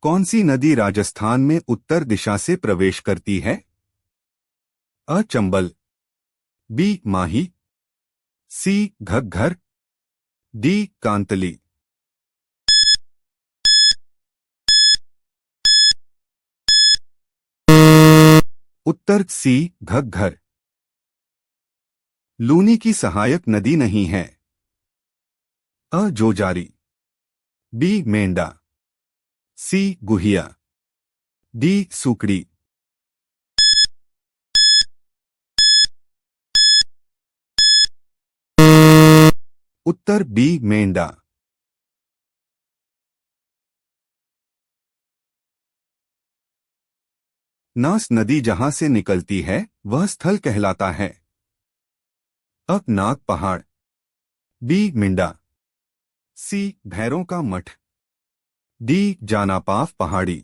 कौन सी नदी राजस्थान में उत्तर दिशा से प्रवेश करती है? अ चंबल, बी माही, सी घग्घर, डी कांतली। उत्तर सी घग्घर। लूनी की सहायक नदी नहीं है। अ जोजारी, बी मेंढा, सी गुहिया, डी सुकड़ी। उत्तर बी मेंढा। नास नदी जहां से निकलती है वह स्थल कहलाता है। अ नाग पहाड़, बी मिंडा, सी भैरों का मठ, डी जानापाव पहाड़ी।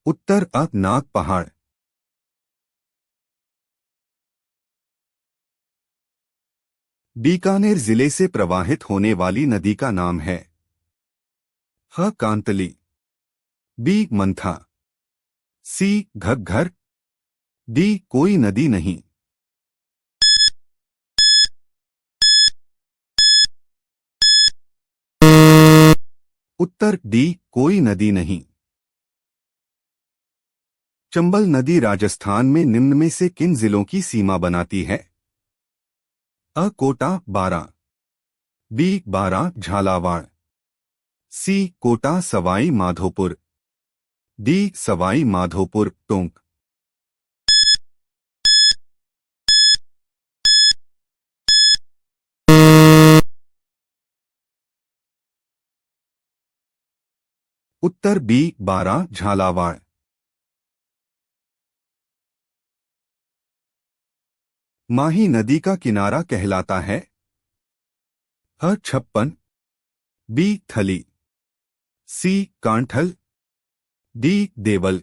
उत्तर अ नाग पहाड़। बीकानेर जिले से प्रवाहित होने वाली नदी का नाम है। ह कांतली, बी मंथा, सी घग्घर, डी कोई नदी नहीं। उत्तर डी कोई नदी नहीं। चंबल नदी राजस्थान में निम्न में से किन जिलों की सीमा बनाती है? अ कोटा बारां, बी बारां झालावाड़, सी कोटा सवाई माधोपुर, डी सवाई माधोपुर टोंक। उत्तर बी बारां झालावाड़। माही नदी का किनारा कहलाता है। अ छप्पन, बी थली, सी कांठल, डी देवल।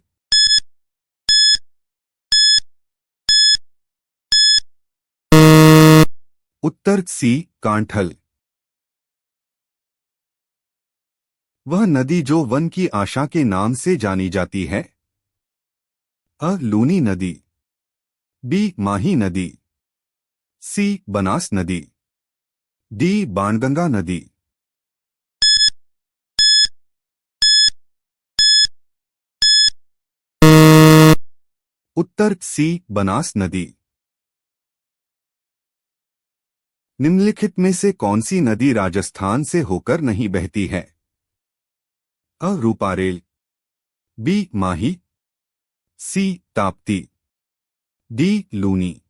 उत्तर सी कांठल। वह नदी जो वन की आशा के नाम से जानी जाती है। अ लूनी नदी, बी माही नदी, सी बनास नदी, डी बाणगंगा नदी। उत्तर सी बनास नदी। निम्नलिखित में से कौन सी नदी राजस्थान से होकर नहीं बहती है? अ रूपारेल, बी माही, सी ताप्ती, डी लूनी।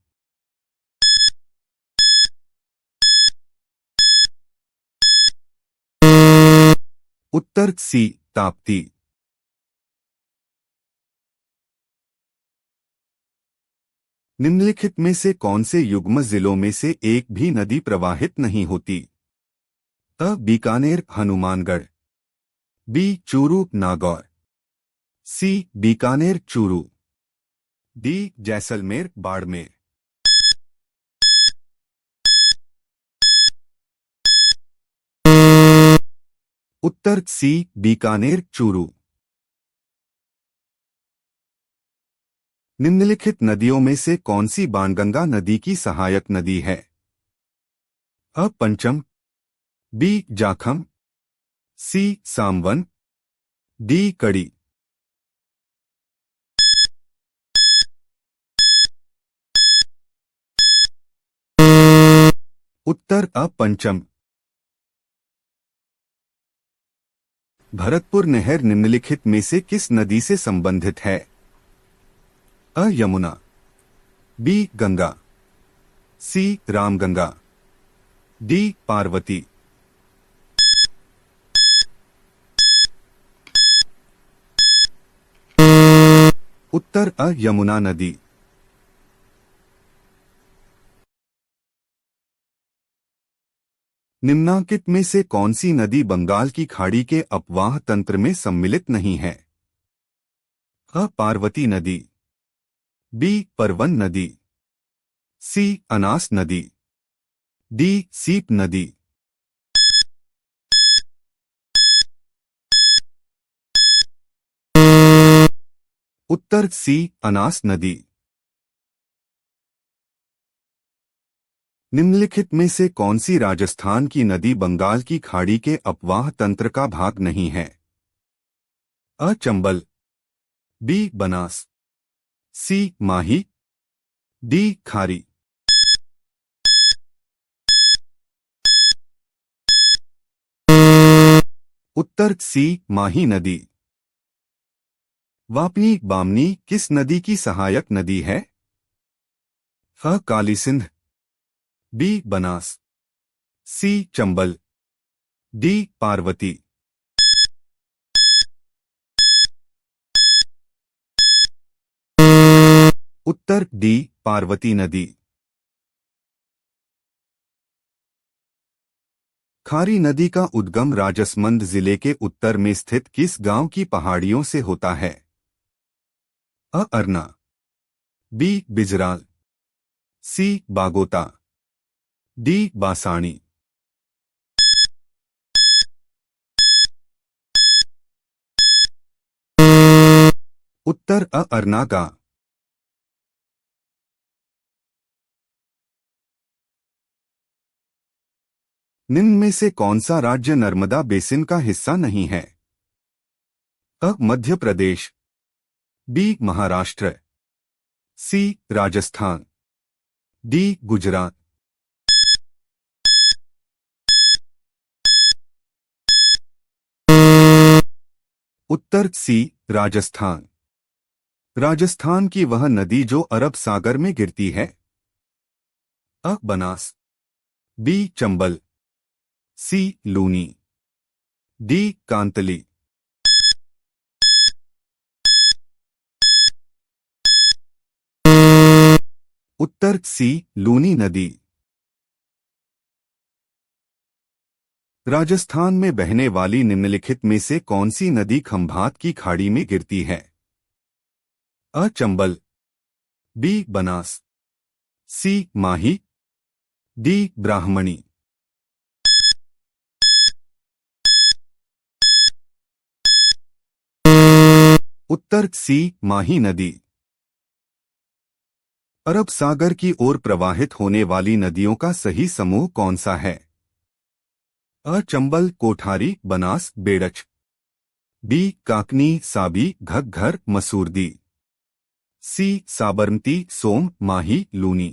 उत्तर सी ताप्ती। निम्नलिखित में से कौन से युग्म जिलों में से एक भी नदी प्रवाहित नहीं होती? अ बीकानेर हनुमानगढ़, बी चूरू नागौर, सी बीकानेर चूरू, डी जैसलमेर बाड़मेर। उत्तर सी बीकानेर चूरू। निम्नलिखित नदियों में से कौन सी बाणगंगा नदी की सहायक नदी है? अ पंचम, बी जाखम, सी सामवन, डी कड़ी। उत्तर अ पंचम। भरतपुर नहर निम्नलिखित में से किस नदी से संबंधित है? अ यमुना, बी गंगा, सी रामगंगा, डी पार्वती। उत्तर अ यमुना नदी। निम्नांकित में से कौन सी नदी बंगाल की खाड़ी के अपवाह तंत्र में सम्मिलित नहीं है? अ पार्वती नदी, बी परवन नदी, सी अनास नदी, डी सीप नदी। उत्तर सी अनास नदी। निम्नलिखित में से कौन सी राजस्थान की नदी बंगाल की खाड़ी के अपवाह तंत्र का भाग नहीं है? अ चंबल, बी बनास, सी माही, डी खारी। उत्तर सी माही नदी। वापनी बामनी किस नदी की सहायक नदी है? अ काली सिंध, बी बनास, सी चंबल, डी पार्वती। उत्तर डी पार्वती नदी। खारी नदी का उद्गम राजसमंद जिले के उत्तर में स्थित किस गांव की पहाड़ियों से होता है? अ अरना, बी बिजराल, सी बागोता, डी बासाणी। उत्तर अ अरना का। निम्न में से कौन सा राज्य नर्मदा बेसिन का हिस्सा नहीं है? अ मध्य प्रदेश, बी महाराष्ट्र, सी राजस्थान, डी गुजरात। उत्तर सी राजस्थान। राजस्थान की वह नदी जो अरब सागर में गिरती है? अ बनास, बी चंबल, सी लूनी, डी कांतली। उत्तर सी लूनी नदी। राजस्थान में बहने वाली निम्नलिखित में से कौन सी नदी खंभात की खाड़ी में गिरती है? अ चंबल, बी बनास, सी माही, डी ब्राह्मणी। उत्तर सी माही नदी। अरब सागर की ओर प्रवाहित होने वाली नदियों का सही समूह कौन सा है? अ चंबल कोठारी बनास बेड़च, बी काकनी साबी घग्घर मसूरदी, सी साबरमती सोम माही लूनी,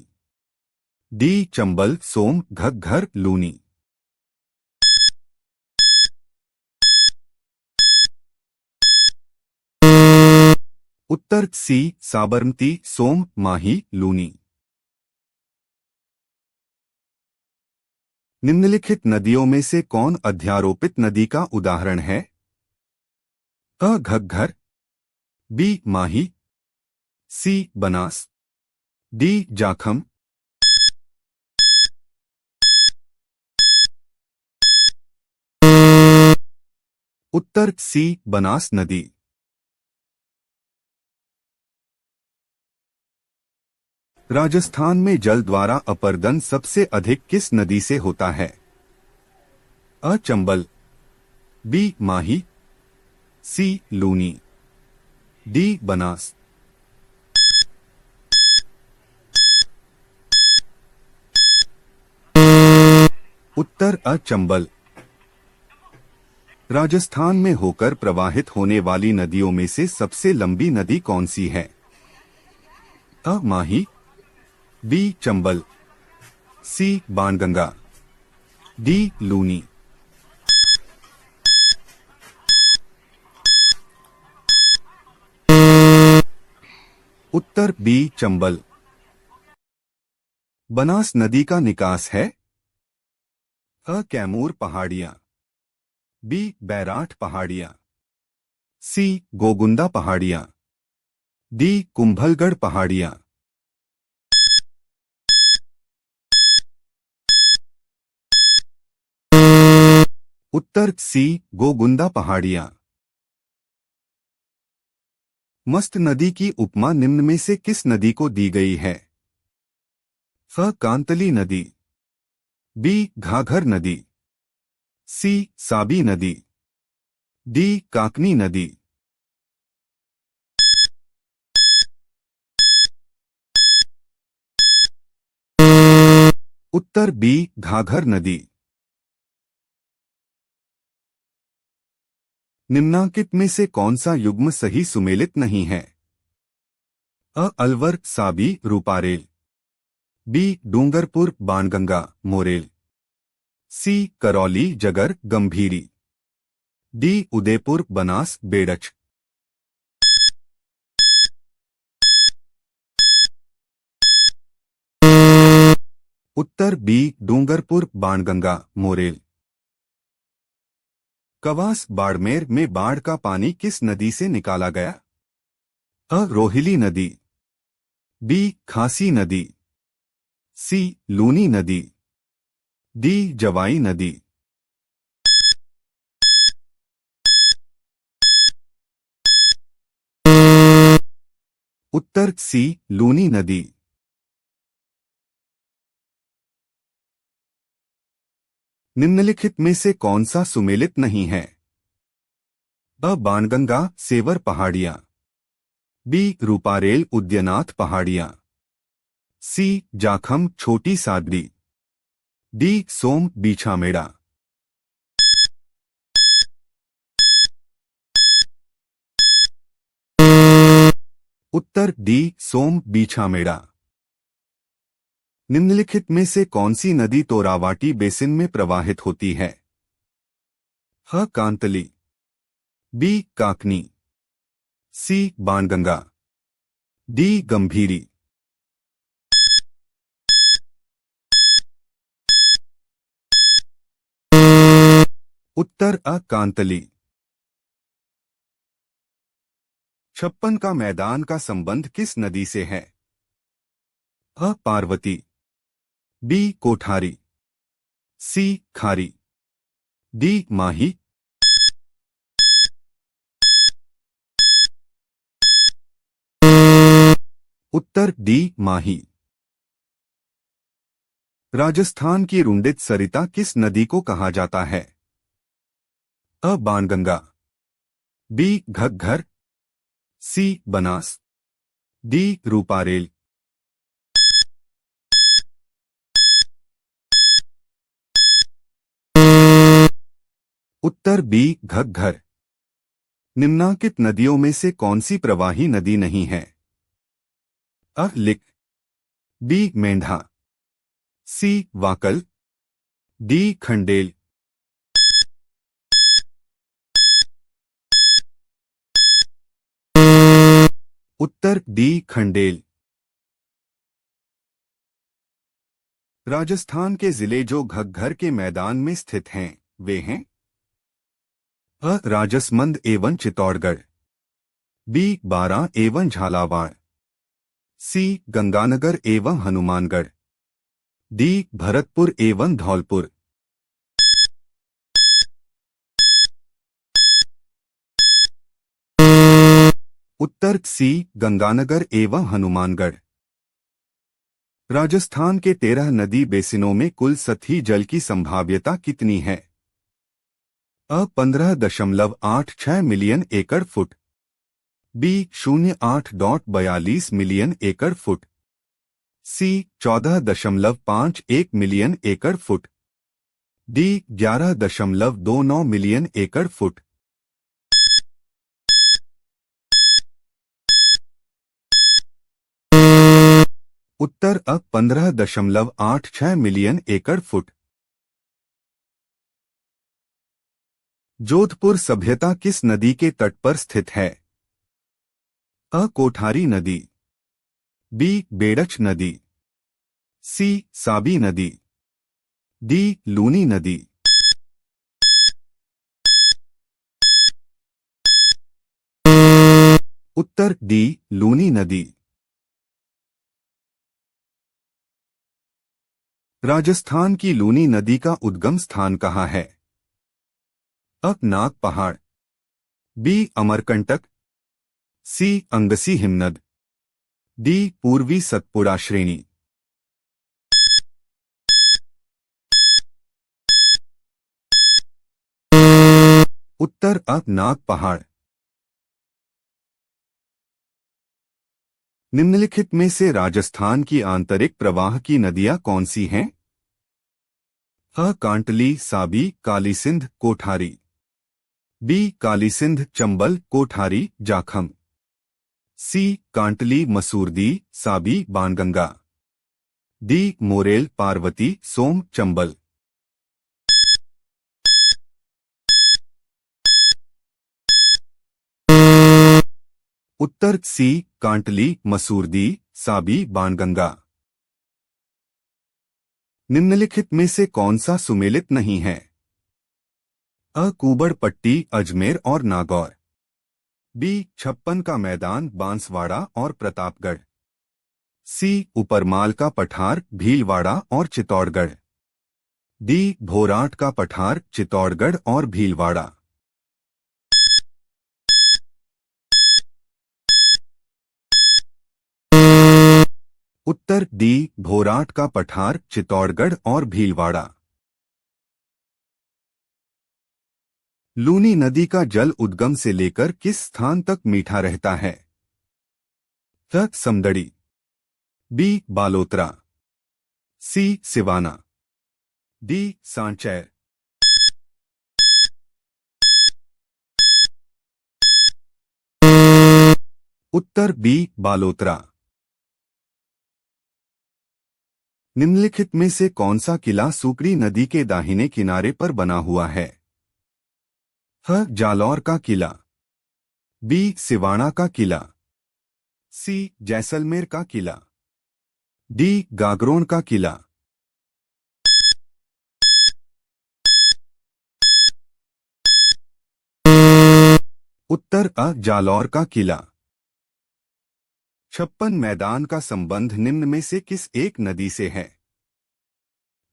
डी चंबल सोम घग्घर लूनी। उत्तर सी साबरमती सोम माही लूनी। निम्नलिखित नदियों में से कौन अध्यारोपित नदी का उदाहरण है? अ घग्घर, बी माही, सी बनास, डी जाखम। उत्तर सी बनास नदी। राजस्थान में जल द्वारा अपर्दन सबसे अधिक किस नदी से होता है? अ चंबल, बी माही, सी लूनी, डी बनास। उत्तर अ चंबल। राजस्थान में होकर प्रवाहित होने वाली नदियों में से सबसे लंबी नदी कौन सी है? अ माही, बी चंबल, सी बाणगंगा, डी लूनी। उत्तर बी चंबल। बनास नदी का निकास है? अ कैमूर पहाड़ियां, बी बैराठ पहाड़ियां, सी गोगुंदा पहाड़ियां, डी कुंभलगढ़ पहाड़ियां। उत्तर सी गोगुंदा पहाड़ियां। मस्त नदी की उपमा निम्न में से किस नदी को दी गई है? फ कांतली नदी, बी घाघर नदी, सी साबी नदी, डी काकनी नदी। उत्तर बी घाघर नदी। निम्नांकित में से कौन सा युग्म सही सुमेलित नहीं है? अ अलवर साबी रूपारेल, बी डूंगरपुर बाणगंगा मोरेल, सी करौली जगर गंभीरी, डी उदयपुर बनास बेड़च। उत्तर बी डूंगरपुर बाणगंगा मोरेल। कवास बाड़मेर में बाढ़ का पानी किस नदी से निकाला गया? अ रोहिली नदी, बी खासी नदी, सी लूनी नदी, डी जवाई नदी। उत्तर सी लूनी नदी। निम्नलिखित में से कौन सा सुमेलित नहीं है? अ बाणगंगा सेवर पहाड़ियां, बी रूपारेल उद्यनाथ पहाड़ियां, सी जाखम छोटी सादड़ी, डी सोम बीछामेड़ा। उत्तर डी सोम बीछामेड़ा। निम्नलिखित में से कौन सी नदी तोरावाटी बेसिन में प्रवाहित होती है? ह कांतली, बी काकनी, सी बाणगंगा, डी गंभीरी। उत्तर अ कांतली। छप्पन का मैदान का संबंध किस नदी से है? अ पार्वती, बी कोठारी, सी खारी, डी माही। उत्तर डी माही। राजस्थान की रुंडित सरिता किस नदी को कहा जाता है? अ बाणगंगा, बी घग्घर, सी बनास, डी रूपारेल। उत्तर बी घग्घर। निम्नांकित नदियों में से कौन सी प्रवाही नदी नहीं है? अ लिक, बी मेंढा, सी वाकल, डी खंडेल। उत्तर डी खंडेल। राजस्थान के जिले जो घग्घर के मैदान में स्थित हैं वे हैं? अ राजसमंद एवं चित्तौड़गढ़, बी बारां एवं झालावाड़, सी गंगानगर एवं हनुमानगढ़, डी भरतपुर एवं धौलपुर। उत्तर सी गंगानगर एवं हनुमानगढ़। राजस्थान के 13 नदी बेसिनों में कुल सतही जल की संभाव्यता कितनी है? अ 15.86 मिलियन एकड़ फुट, बी 08.42 मिलियन एकड़ फुट, सी 14.51 मिलियन एकड़ फुट, डी 11.29 मिलियन एकड़ फुट। उत्तर अ 15.86 मिलियन एकड़ फुट। जोधपुर सभ्यता किस नदी के तट पर स्थित है? अ कोठारी नदी, बी बेड़च नदी, सी साबी नदी, डी लूनी नदी। उत्तर डी लूनी नदी। राजस्थान की लूनी नदी का उद्गम स्थान कहाँ है? अ नाग पहाड़, बी अमरकंटक, सी अंगसी हिमनद, डी पूर्वी सतपुड़ा श्रेणी। उत्तर अ नाग पहाड़। निम्नलिखित में से राजस्थान की आंतरिक प्रवाह की नदियां कौन सी हैं? अ कांटली, साबी, कालीसिंध, कोठारी। बी कालीसिंध, चंबल, कोठारी, जाखम। सी कांटली, मसूरदी, साबी, बाणगंगा। डी मोरेल, पार्वती, सोम, चंबल। उत्तर सी कांटली, मसूरदी, साबी, बाणगंगा। निम्नलिखित में से कौन सा सुमेलित नहीं है? अ कुबड़ पट्टी, अजमेर और नागौर। बी छप्पन का मैदान, बांसवाड़ा और प्रतापगढ़। सी उपरमाल का पठार, भीलवाड़ा और चित्तौड़गढ़। डी भोराट का पठार, चित्तौड़गढ़ और भीलवाड़ा। उत्तर डी भोराट का पठार, चित्तौड़गढ़ और भीलवाड़ा। लूनी नदी का जल उद्गम से लेकर किस स्थान तक मीठा रहता है? अ समदड़ी। बी बालोतरा। सी सिवाना। डी सांचैर। उत्तर बी बालोतरा। निम्नलिखित में से कौन सा किला सुकड़ी नदी के दाहिने किनारे पर बना हुआ है? ह जालौर का किला। बी सिवाना का किला। सी जैसलमेर का किला। डी गागरोन का किला। उत्तर अ जालौर का किला। छप्पन मैदान का संबंध निम्न में से किस एक नदी से है?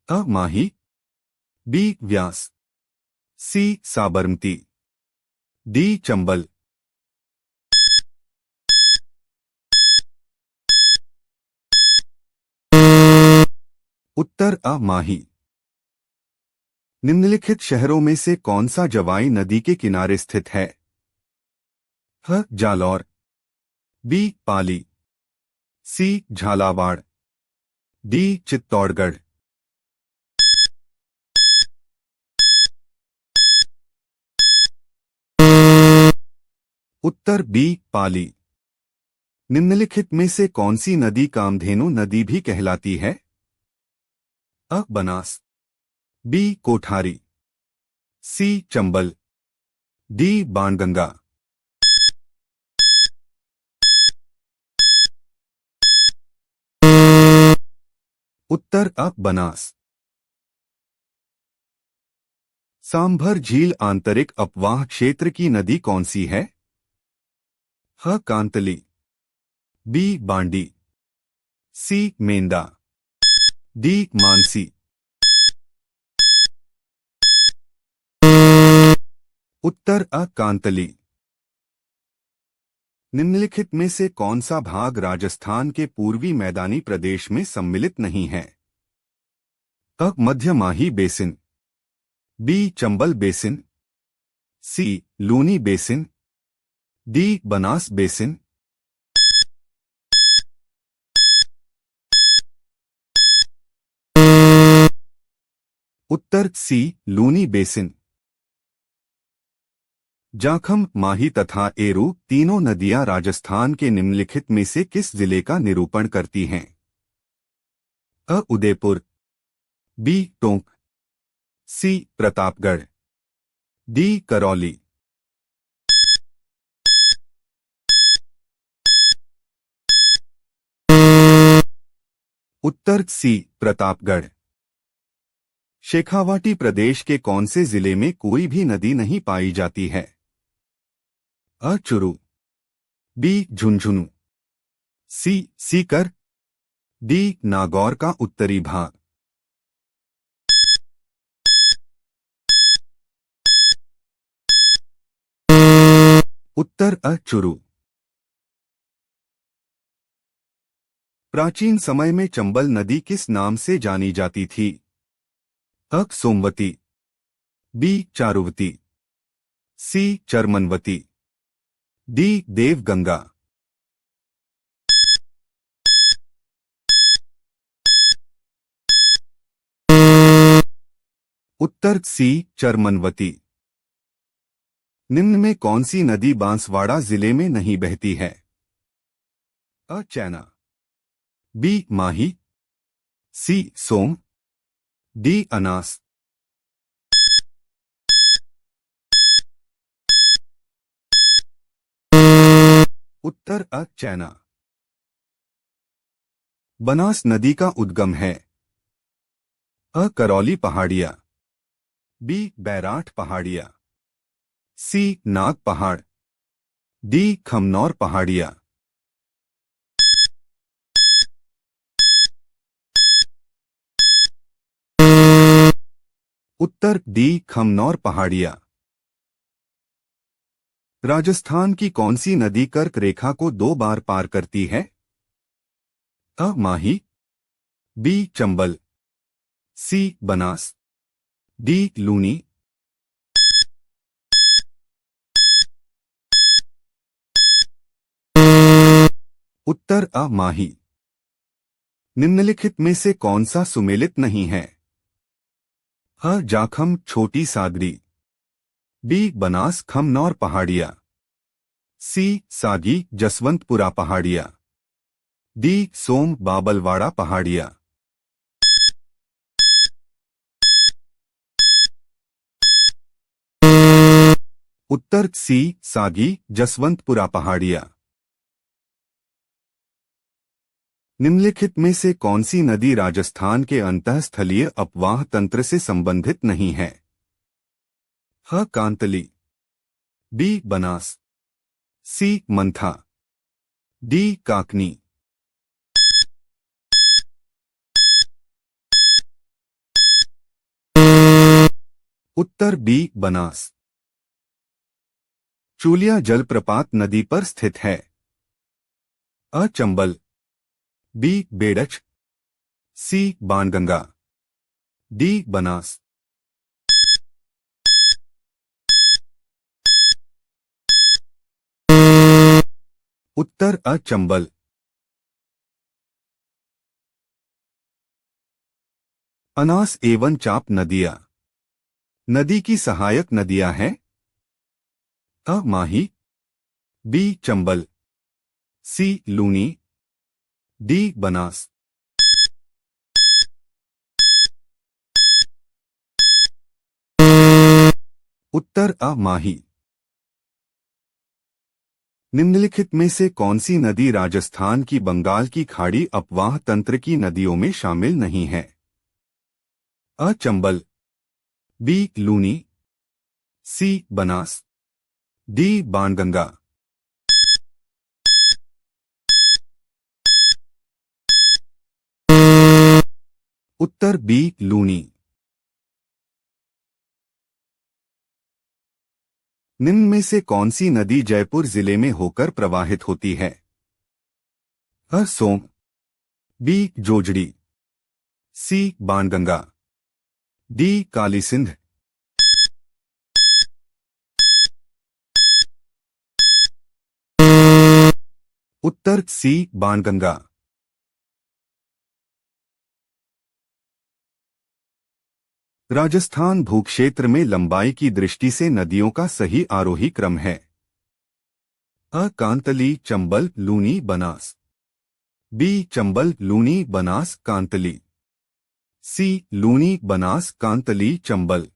अ माही। बी व्यास। सी साबरमती। डी चंबल। उत्तर अ माही। निम्नलिखित शहरों में से कौन सा जवाई नदी के किनारे स्थित है? ह जालौर। बी पाली। सी झालावाड़। डी चित्तौड़गढ़। उत्तर बी पाली। निम्नलिखित में से कौन सी नदी कामधेनु नदी भी कहलाती है? अ बनास। बी कोठारी। सी चंबल। डी बाणगंगा। उत्तर अ बनास। सांभर झील आंतरिक अपवाह क्षेत्र की नदी कौन सी है? ह कांतली। बी बांडी। सी मेंदा। डी मानसी। उत्तर अ कांतली। निम्नलिखित में से कौन सा भाग राजस्थान के पूर्वी मैदानी प्रदेश में सम्मिलित नहीं है? अ मध्य Mahi basin. B Chambal basin. C Luni basin. D Banas basin. उत्तर सी लूनी बेसिन। जाखम, माही तथा एरू तीनों नदियां राजस्थान के निम्नलिखित में से किस जिले का निरूपण करती हैं? अ उदयपुर। बी टोंक। सी प्रतापगढ़। डी करौली। उत्तर सी प्रतापगढ़। शेखावाटी प्रदेश के कौन से जिले में कोई भी नदी नहीं पाई जाती है? अ चुरू। बी झुंझुनू। सी सीकर। डी नागौर का उत्तरी भाग। उत्तर अ चुरू। प्राचीन समय में चंबल नदी किस नाम से जानी जाती थी? अ सोमवती। बी चारुवती। सी चरमनवती, डी देवगंगा। उत्तर सी चरमनवती। निम्न में कौन सी नदी बांसवाड़ा जिले में नहीं बहती है? अ चैना, बी माही, सी सोम, डी अनास। उत्तर अ चैना। बनास नदी का उद्गम है? अ करौली पहाड़िया, बी बैराठ पहाड़िया, सी नाग पहाड़, डी खमनौर पहाड़िया। उत्तर डी खमनौर पहाड़िया। राजस्थान की कौन सी नदी कर्क रेखा को 2 बार पार करती है? अ माही, बी चंबल, सी बनास, डी लूनी। उत्तर अ माही। निम्नलिखित में से कौन सा सुमेलित नहीं है? अ जाखम छोटी सागरी, बी बनास खमनौर पहाड़िया, सी सागी जसवंतपुरा पहाड़िया, डी सोम बाबलवाड़ा पहाड़िया। उत्तर सी सागी जसवंतपुरा पहाड़िया। निम्नलिखित में से कौन सी नदी राजस्थान के अंतःस्थलीय अपवाह तंत्र से संबंधित नहीं है? ह कांतली, बी बनास, सी मंथा, डी काकनी। उत्तर बी बनास। चूलिया जलप्रपात नदी पर स्थित है? अ चंबल, बी बेड़च, सी बाणगंगा, डी बनास। उत्तर अ चंबल। अनास एवं चाप नदियां नदी की सहायक नदियां हैं? अ माही, बी चंबल, सी लूनी, डी बनास। उत्तर अ माही। निम्नलिखित में से कौन सी नदी राजस्थान की बंगाल की खाड़ी अपवाह तंत्र की नदियों में शामिल नहीं है? अ चंबल, बी लूनी, सी बनास, डी बाणगंगा। उत्तर बी लूनी। निम्न में से कौन सी नदी जयपुर जिले में होकर प्रवाहित होती है? अ सोम, बी जोजड़ी, सी बाणगंगा, डी काली सिंध। उत्तर सी बाणगंगा। राजस्थान भूक्षेत्र में लंबाई की दृष्टि से नदियों का सही आरोही क्रम है? अ कांतली चंबल लूनी बनास, बी चंबल लूनी बनास कांतली, सी लूनी बनास कांतली चंबल,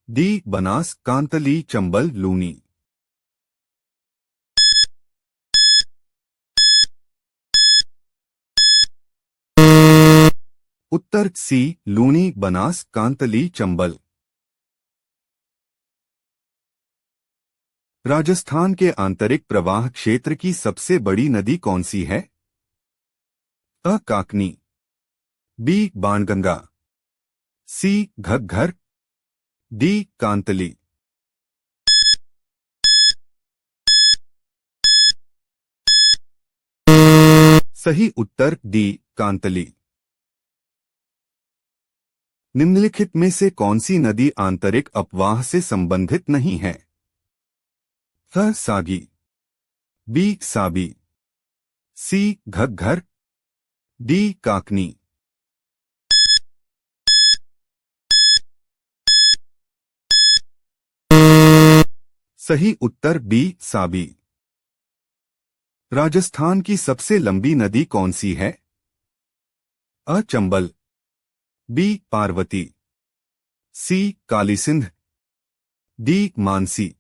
डी बनास कांतली चंबल लूनी। उत्तर सी लूनी बनास कांतली चंबल। राजस्थान के आंतरिक प्रवाह क्षेत्र की सबसे बड़ी नदी कौन सी है? अ काकनी, बी बाणगंगा, सी घग्घर, डी कांतली। सही उत्तर डी कांतली। निम्नलिखित में से कौन सी नदी आंतरिक अपवाह से संबंधित नहीं है? ह सागी, बी साबी, सी घग्घर, डी काकनी। सही उत्तर बी साबी। राजस्थान की सबसे लंबी नदी कौन सी है? अ चंबल, बी पार्वती, सी काली सिंध, डी मानसी।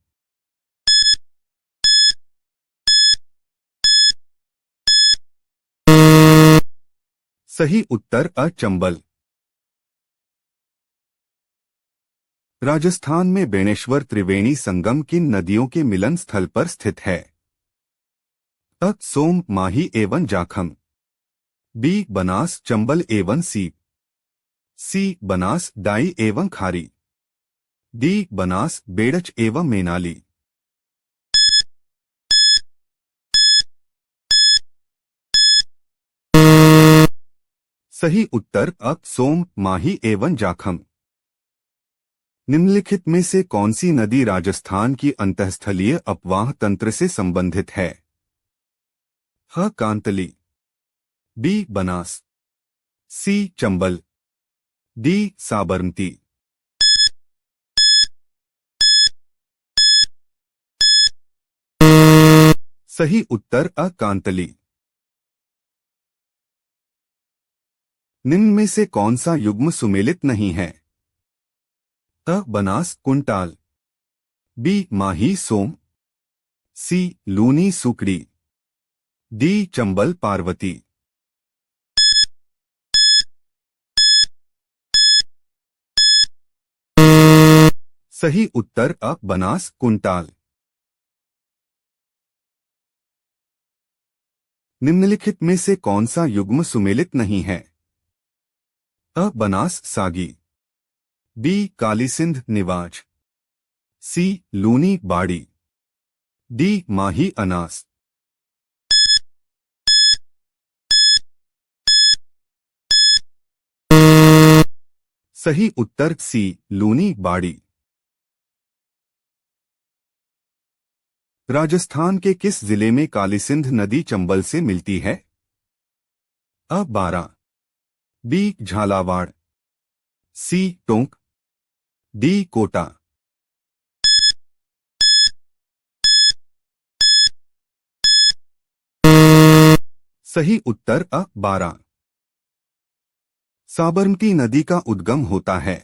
सही उत्तर अ चंबल। राजस्थान में बेणेश्वर त्रिवेणी संगम किन नदियों के मिलन स्थल पर स्थित है? अ सोम, माही एवं जाखम, बी बनास, चंबल एवं सीप, सी बनास, डाई एवं खारी, डी बनास, बेड़च एवं मेनाली। सही उत्तर अ सोम, माही एवं जाखम। निम्नलिखित में से कौन सी नदी राजस्थान की अंतःस्थलीय अपवाह तंत्र से संबंधित है? ह कांतली, बी बनास, सी चंबल, डी साबरमती। सही उत्तर अ कांतली। निम्न में से कौन सा युग्म सुमेलित नहीं है? अ बनास कुंटाल, बी माही सोम, सी लूनी सुकड़ी, डी चंबल पार्वती। सही उत्तर अ बनास कुंटाल। निम्नलिखित में से कौन सा युग्म सुमेलित नहीं है? अ बनास सागी, बी काली सिंध निवाज, सी लूनी बाड़ी, डी माही अनास। सही उत्तर सी लूनी बाड़ी। राजस्थान के किस जिले में काली सिंध नदी चंबल से मिलती है? अ बारा, बी झालावाड़, सी टोंक, डी कोटा। सही उत्तर अ बारा। साबरमती नदी का उद्गम होता है?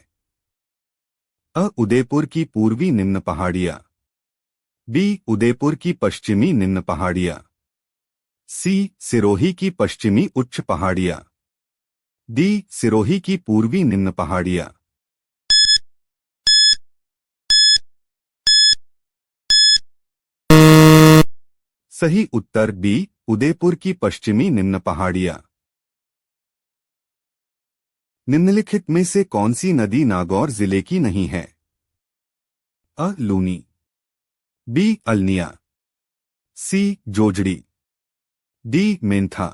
अ उदयपुर की पूर्वी निम्न पहाड़ियां, बी उदयपुर की पश्चिमी निम्न पहाड़ियां, सी सिरोही की पश्चिमी उच्च पहाड़ियां, डी सिरोही की पूर्वी निम्न पहाड़ियां। सही उत्तर बी उदयपुर की पश्चिमी निम्न पहाड़ियां। निम्नलिखित में से कौन सी नदी नागौर जिले की नहीं है? अ लूनी, बी अल्निया, सी जोजड़ी, डी मेंथा।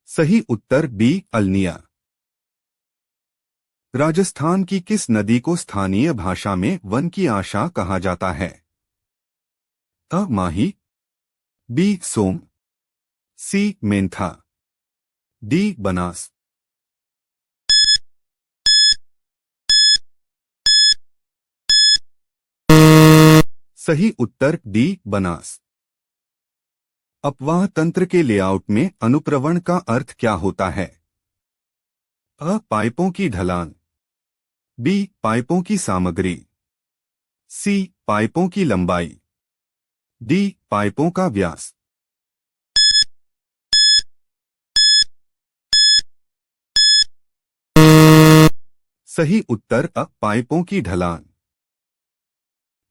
सही उत्तर बी अल्निया। राजस्थान की किस नदी को स्थानीय भाषा में वन की आशा कहा जाता है? अ माही, बी सोम, सी मेंथा, डी बनास। सही उत्तर डी बनास। अपवाह तंत्र के लेआउट में अनुप्रवण का अर्थ क्या होता है? अ पाइपों की ढलान, बी पाइपों की सामग्री, सी पाइपों की लंबाई, डी पाइपों का व्यास। सही उत्तर अ पाइपों की ढलान।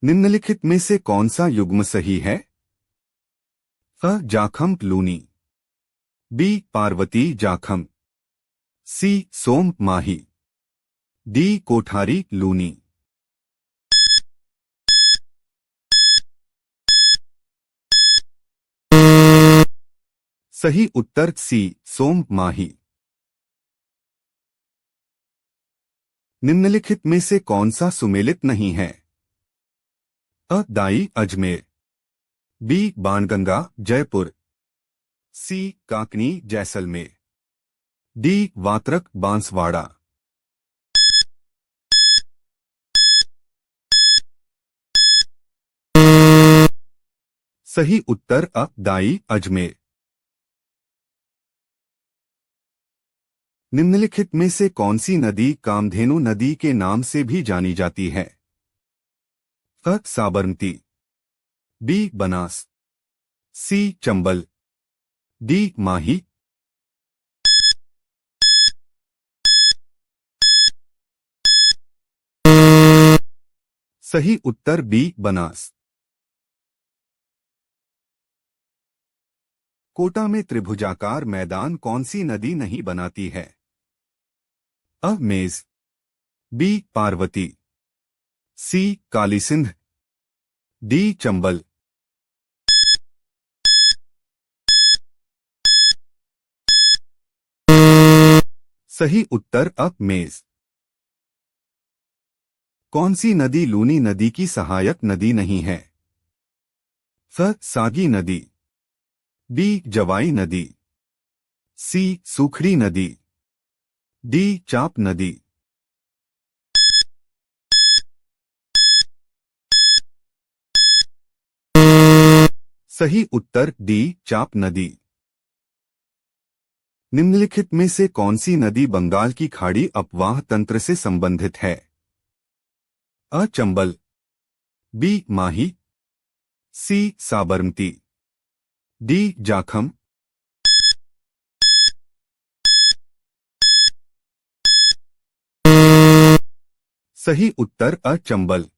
निम्नलिखित में से कौन सा युग्म सही है? अ जाखम लूनी, बी पार्वती जाखम, सी सोम माही, डी कोठारी लूनी। सही उत्तर सी सोम माही। निम्नलिखित में से कौन सा सुमेलित नहीं है? अ दाई अजमेर, बी बाणगंगा जयपुर, सी काकनी जैसलमेर, डी वात्रक बांसवाड़ा। सही उत्तर अ दाई अजमेर। निम्नलिखित में से कौन सी नदी कामधेनु नदी के नाम से भी जानी जाती है? अ साबरमती, बी बनास, सी चंबल, डी माही। सही उत्तर बी बनास। कोटा में त्रिभुजाकार मैदान कौन सी नदी नहीं बनाती है? अ मेज, बी पार्वती, सी काली सिंध, डी चंबल। सही उत्तर अ मेज। कौन सी नदी लूनी नदी की सहायक नदी नहीं है? फ सागी नदी, बी जवाई नदी, सी सूखड़ी नदी, डी चाप नदी। सही उत्तर डी चाप नदी। निम्नलिखित में से कौन सी नदी बंगाल की खाड़ी अपवाह तंत्र से संबंधित है? अ चंबल, बी माही, सी साबरमती, डी जाखम। सही उत्तर अ चंबल।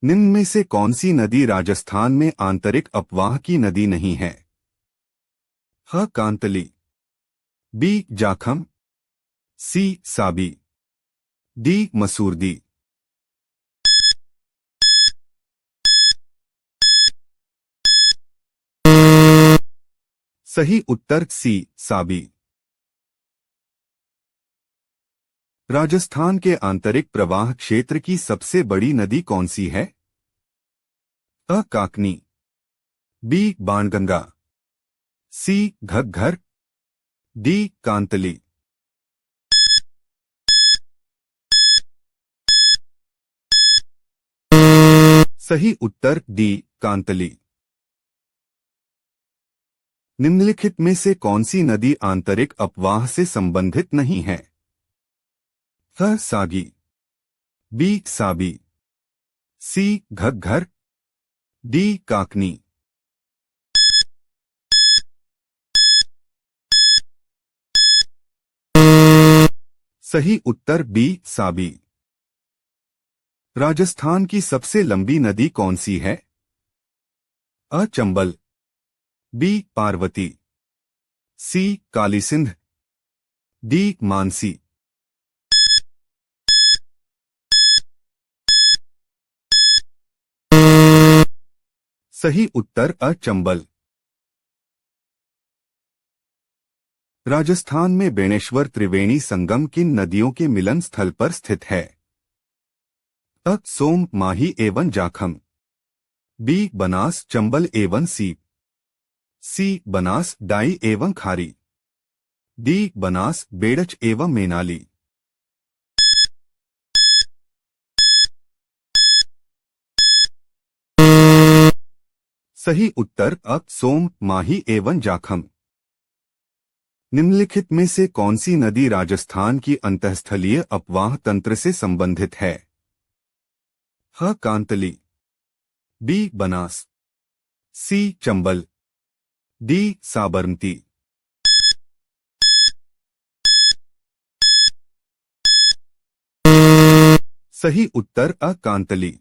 निम्न में से कौन सी नदी राजस्थान में आंतरिक अपवाह की नदी नहीं है? ह कांतली, बी जाखम, सी साबी, डी मसूरदी। सही उत्तर सी साबी। राजस्थान के आंतरिक प्रवाह क्षेत्र की सबसे बड़ी नदी कौन सी है? अ काकनी, बी बाणगंगा, सी घग्घर, डी कांतली। सही उत्तर डी कांतली। निम्नलिखित में से कौन सी नदी आंतरिक अपवाह से संबंधित नहीं है? ह सागी, बी साबी, सी घग्घर, डी काकनी। सही उत्तर बी साबी। राजस्थान की सबसे लंबी नदी कौन सी है? अ चंबल, बी पार्वती, सी काली सिंध, डी मानसी। सही उत्तर अ चंबल। राजस्थान में बेणेश्वर त्रिवेणी संगम किन नदियों के मिलन स्थल पर स्थित है? अ सोम माही एवं जाखम, बी बनास चंबल एवं सीप, सी बनास डाई एवं खारी, डी बनास बेड़च एवं मेनाली। सही उत्तर अ सोम माही एवं जाखम। निम्नलिखित में से कौन सी नदी राजस्थान की अंतःस्थलीय अपवाह तंत्र से संबंधित है? ह कांतली, बी बनास, सी चंबल, डी साबरमती। सही उत्तर अ कांतली।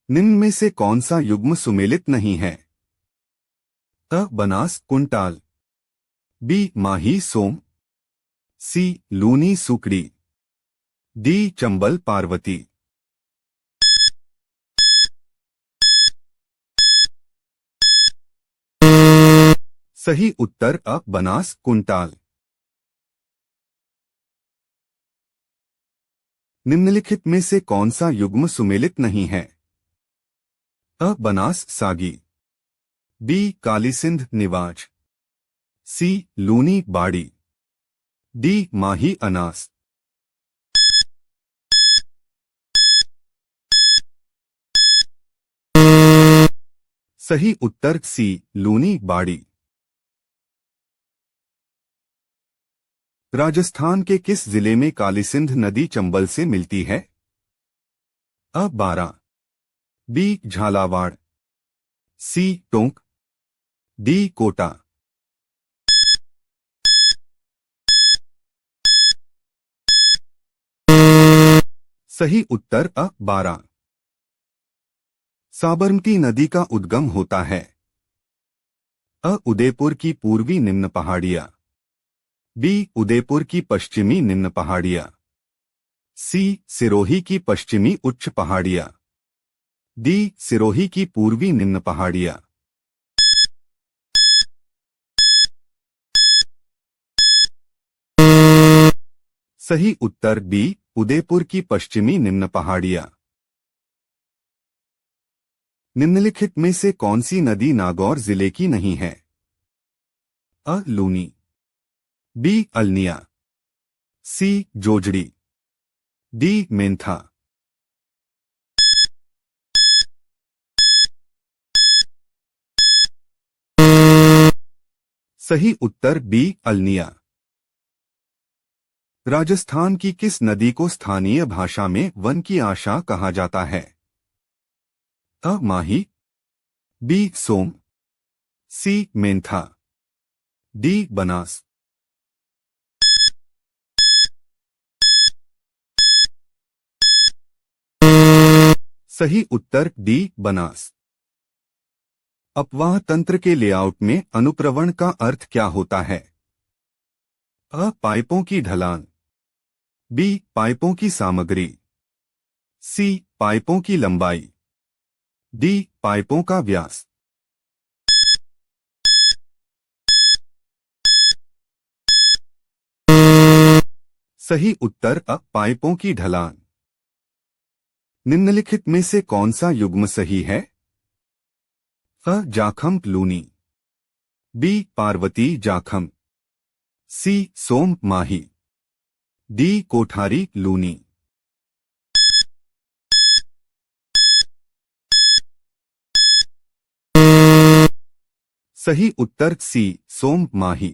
निम्न में से कौन सा युग्म सुमेलित नहीं है? अ बनास कुंटाल, बी माही सोम, सी लूनी सुकड़ी, डी चंबल पार्वती। सही उत्तर अ बनास कुंटाल। निम्नलिखित में से कौन सा युग्म सुमेलित नहीं है? अ बनास सागी, बी कालीसिंध निवाज, सी लूनी बाड़ी, डी माही अनास। सही उत्तर सी लूनी बाड़ी। राजस्थान के किस जिले में कालीसिंध नदी चंबल से मिलती है? अ बारा, बी झालावाड़, सी टोंक, डी कोटा। सही उत्तर अ बारा। साबरमती नदी का उद्गम होता है? अ उदयपुर की पूर्वी निम्न पहाड़ियां, बी उदयपुर की पश्चिमी निम्न पहाड़ियां, सी सिरोही की पश्चिमी उच्च पहाड़ियां, डी सिरोही की पूर्वी निम्न पहाड़ियां। सही उत्तर बी उदयपुर की पश्चिमी निम्न पहाड़ियां। निम्नलिखित में से कौन सी नदी नागौर जिले की नहीं है? अ लूनी, बी अल्निया, सी जोजड़ी, डी मेंथा। सही उत्तर बी अल्निया। राजस्थान की किस नदी को स्थानीय भाषा में वन की आशा कहा जाता है? अ माही, बी सोम, सी मेंथा, डी बनास। सही उत्तर डी बनास। अपवाह तंत्र के लेआउट में अनुप्रवण का अर्थ क्या होता है? अ पाइपों की ढलान, बी पाइपों की सामग्री, सी पाइपों की लंबाई, डी पाइपों का व्यास। सही उत्तर अ पाइपों की ढलान। निम्नलिखित में से कौन सा युग्म सही है? अ जाखम लूनी, बी पार्वती जाखम, सी सोम माही, डी कोठारी लूनी। सही उत्तर सी सोम माही।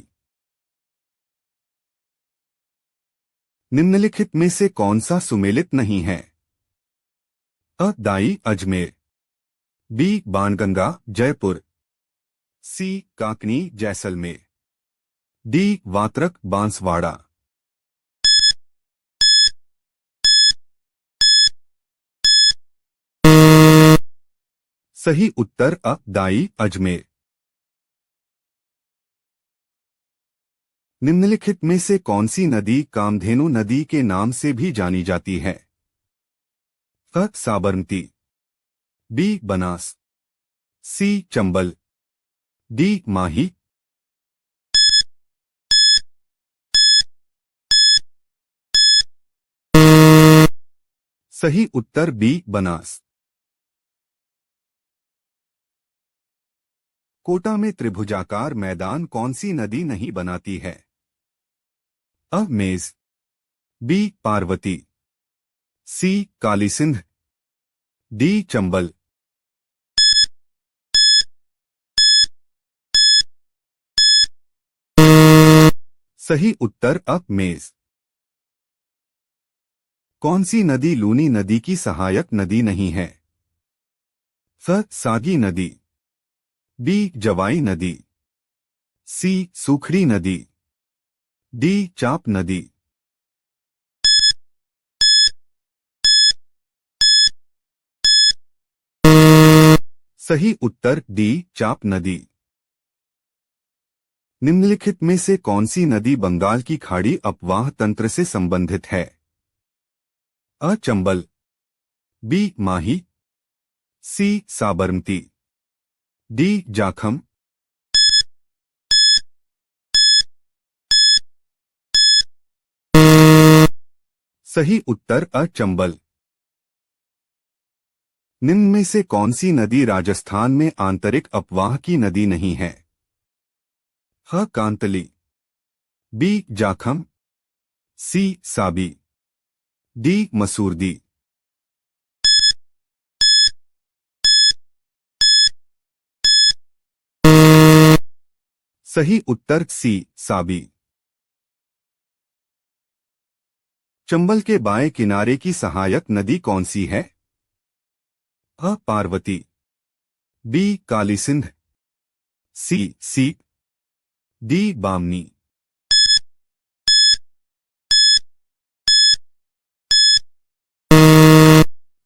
निम्नलिखित में से कौन सा सुमेलित नहीं है? अ दाई अजमेर, बी बाणगंगा जयपुर, सी काकनी जैसलमेर, डी वात्रक बांसवाड़ा। सही उत्तर अ दाई अजमेर। निम्नलिखित में से कौन सी नदी कामधेनु नदी के नाम से भी जानी जाती है? अ साबरमती, बी बनास, सी चंबल, डी माही। सही उत्तर बी बनास। कोटा में त्रिभुजाकार मैदान कौन सी नदी नहीं बनाती है? अ मेज, बी पार्वती, सी कालीसिंध, डी चंबल। सही उत्तर अ मेज। कौन सी नदी लूनी नदी की सहायक नदी नहीं है? स सागी नदी, बी जवाई नदी, सी सूखड़ी नदी, डी चाप नदी। सही उत्तर डी चाप नदी। निम्नलिखित में से कौन सी नदी बंगाल की खाड़ी अपवाह तंत्र से संबंधित है? अ चंबल, बी माही, सी साबरमती, डी जाखम। सही उत्तर अ चंबल। निम्न में से कौन सी नदी राजस्थान में आंतरिक अपवाह की नदी नहीं है? ह कांतली, बी जाखम, सी साबी, डी मसूरदी। सही उत्तर सी साबी। चंबल के बाएं किनारे की सहायक नदी कौन सी है? अ Parvati, B Kali Sindh, C D Bamni.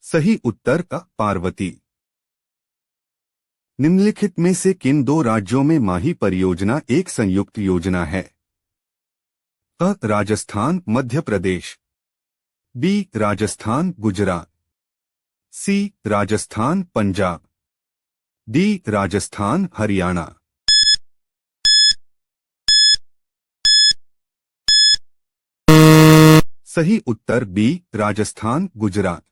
सही उत्तर अ पार्वती। निम्नलिखित में से किन दो राज्यों में माही परियोजना एक संयुक्त योजना है? अ राजस्थान मध्य प्रदेश, बी राजस्थान गुजरात, सी राजस्थान पंजाब, डी राजस्थान हरियाणा। सही उत्तर बी राजस्थान गुजरात।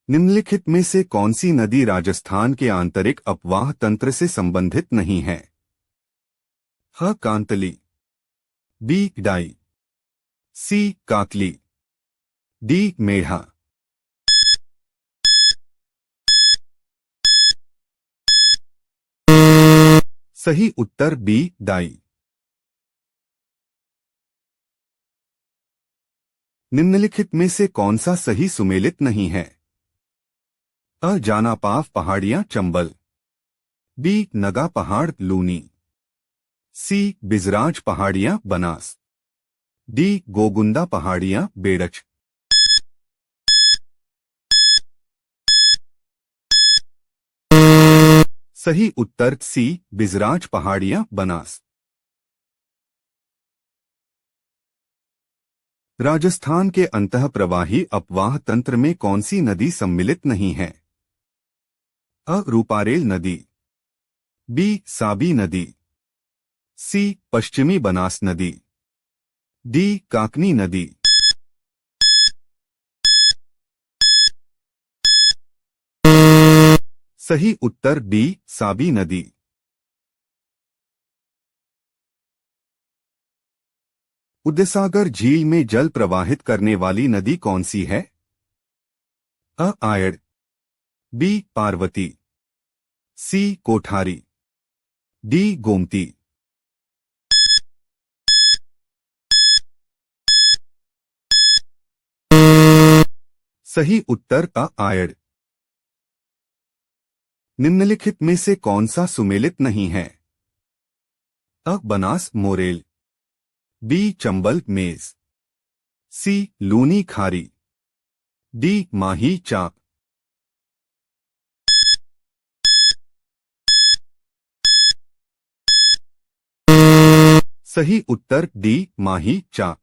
निम्नलिखित में से कौन सी नदी राजस्थान के आंतरिक अपवाह तंत्र से संबंधित नहीं है? ह कांतली, बी डाई, सी काकली, डी मेढ़ा। सही उत्तर बी डाई। निम्नलिखित में से कौन सा सही सुमेलित नहीं है? अ जानापाव पहाड़ियां चंबल, बी नगा पहाड़ लूनी, सी बिजराज पहाड़ियां बनास, डी गोगुंदा पहाड़ियां बेड़च। सही उत्तर सी बिजराज पहाड़ियां बनास। राजस्थान के अंतःप्रवाही अपवाह तंत्र में कौन सी नदी सम्मिलित नहीं है? अ रूपारेल नदी, बी साबी नदी, सी पश्चिमी बनास नदी, डी काकनी नदी। सही उत्तर डी साबी नदी। उदयसागर झील में जल प्रवाहित करने वाली नदी कौन सी है? अ आयड़, बी पार्वती, सी कोठारी, डी गोमती। सही उत्तर अ आयड़। निम्नलिखित में से कौन सा सुमेलित नहीं है? अ बनास मोरेल, बी चंबल मेज, सी लूनी खारी, डी माही चाप। सही उत्तर डी माही चाप।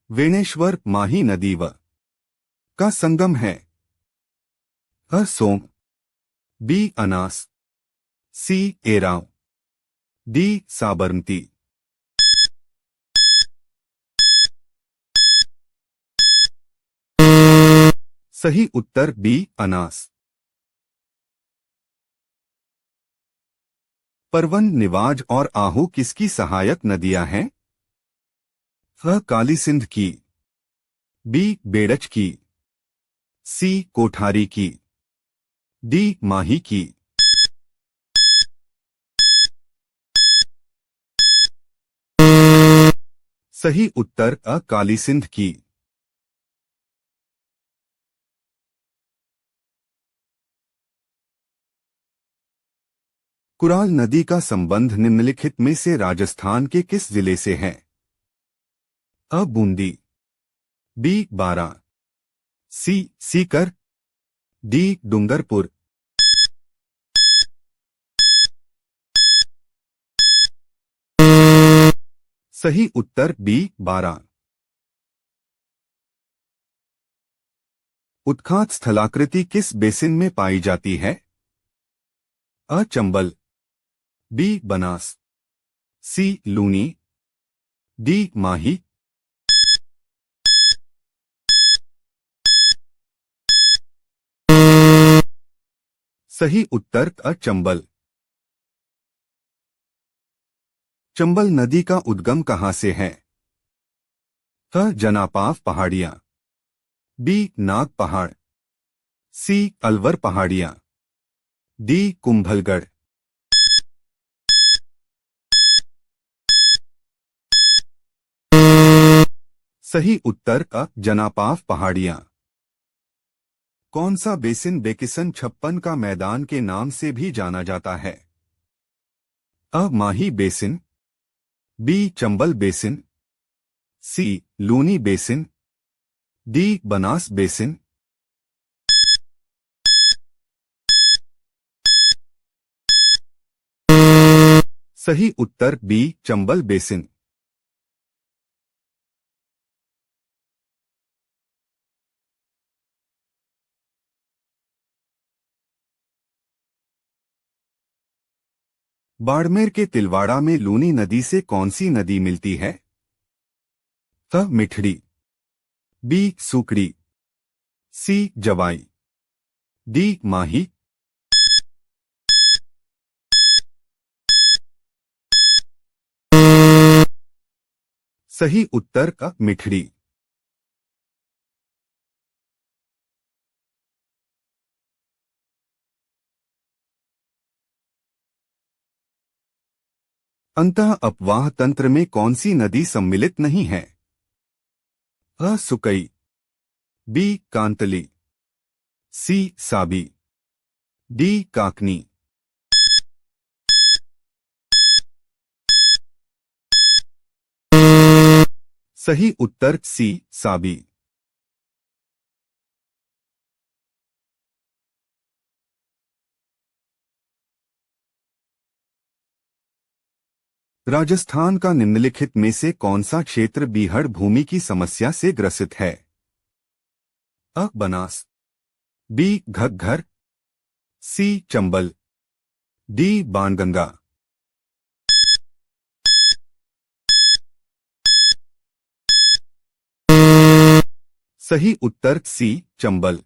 वेणेश्वर माही नदी व का संगम है। अ सोम, बी अनास, सी एराव, डी साबरमती। सही उत्तर बी अनास। परवन निवाज और आहू किसकी सहायक नदियां हैं? अ काली सिंध की, बी बेड़च की, सी कोठारी की, डी माही की। सही उत्तर अ काली सिंध की। कुराल नदी का संबंध निम्नलिखित में से राजस्थान के किस जिले से है? अ बूंदी, बी बारा, सी सीकर, डी डूंगरपुर। सही उत्तर बी बारा। उत्खात स्थलाकृति किस बेसिन में पाई जाती है? अ चंबल, बी बनास, सी लूनी, डी माही। सही उत्तर अ चंबल। चंबल नदी का उद्गम कहां से है? अ जनापाव पहाड़ियां, बी नाग पहाड़, सी अलवर पहाड़ियां, डी कुंभलगढ़। सही उत्तर अ जनापाव पहाड़ियां। कौन सा बेसिन बेकिसन छप्पन का मैदान के नाम से भी जाना जाता है? अ Mahi basin, B Chambal basin, C Luni basin, D Banas basin. सही उत्तर बी चंबल बेसिन। बाड़मेर के तिलवाड़ा में लूनी नदी से कौन सी नदी मिलती है? अ मिठड़ी, बी सुकड़ी, सी जवाई, डी माही। सही उत्तर अ मिठड़ी। अंतः अपवाह तंत्र में कौन सी नदी सम्मिलित नहीं है? अ सुकई, बी कांतली, सी साबी, डी काकनी। सही उत्तर सी साबी। राजस्थान का निम्नलिखित में से कौन सा क्षेत्र बीहड़ भूमि की समस्या से ग्रसित है? अ बनास, बी घग्घर, सी चंबल, डी बाणगंगा। सही उत्तर सी चंबल।